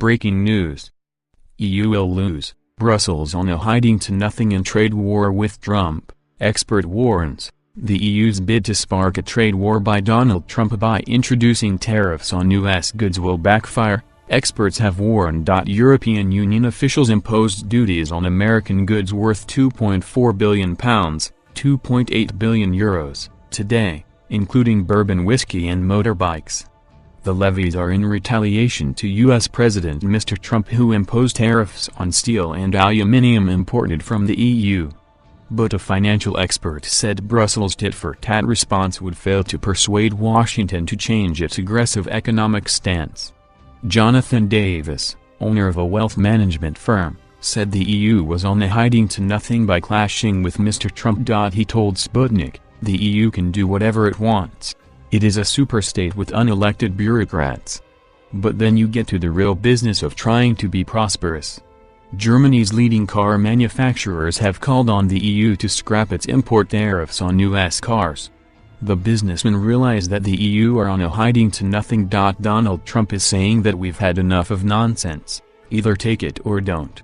breaking news. EU will lose, Brussels on a hiding-to-nothing trade war with Trump, expert warns. The EU's bid to spark a trade war by Donald Trump by introducing tariffs on U.S. goods will backfire, experts have warned. European Union officials imposed duties on American goods worth £2.4 billion, €2.8 billion, today, including bourbon whiskey and motorbikes. The levies are in retaliation to U.S. President Mr. Trump, who imposed tariffs on steel and aluminium imported from the EU. But a financial expert said Brussels' tit-for-tat response would fail to persuade Washington to change its aggressive economic stance. Jonathan Davis, owner of a wealth management firm, said the EU was on a hiding-to-nothing by clashing with Mr. Trump. He told Sputnik, "The EU can do whatever it wants. It is a superstate with unelected bureaucrats. But then you get to the real business of trying to be prosperous." Germany's leading car manufacturers have called on the EU to scrap its import tariffs on U.S. cars. The businessmen realize that the EU are on a hiding-to-nothing. Donald Trump is saying that we've had enough of nonsense, either take it or don't.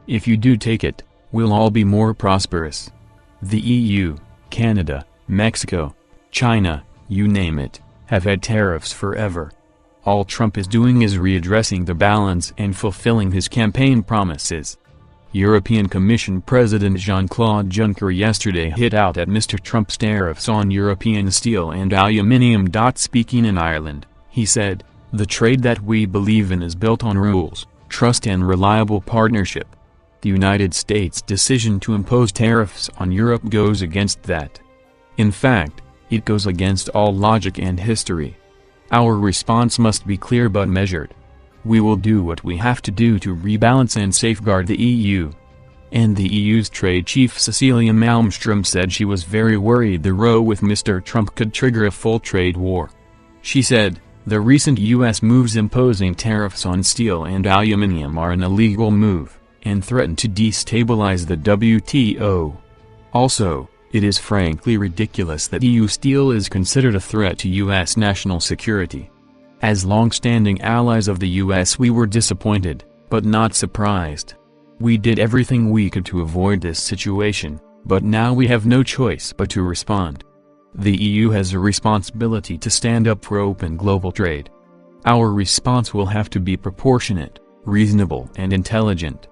If you do take it, we'll all be more prosperous. The EU, Canada, Mexico, China, you name it, have had tariffs forever. All Trump is doing is readdressing the balance and fulfilling his campaign promises. European Commission President Jean-Claude Juncker yesterday hit out at Mr. Trump's tariffs on European steel and aluminium. Speaking in Ireland, he said, "The trade that we believe in is built on rules, trust and reliable partnership. The United States' decision to impose tariffs on Europe goes against that. In fact, it goes against all logic and history. Our response must be clear but measured. We will do what we have to do to rebalance and safeguard the EU." And the EU's trade chief Cecilia Malmström said she was very worried the row with Mr. Trump could trigger a full trade war. She said, "The recent U.S. moves imposing tariffs on steel and aluminium are an illegal move, and threaten to destabilize the WTO. Also, it is frankly ridiculous that EU steel is considered a threat to U.S. national security. As long-standing allies of the U.S. we were disappointed, but not surprised. We did everything we could to avoid this situation, but now we have no choice but to respond. The EU has a responsibility to stand up for open global trade. Our response will have to be proportionate, reasonable and intelligent.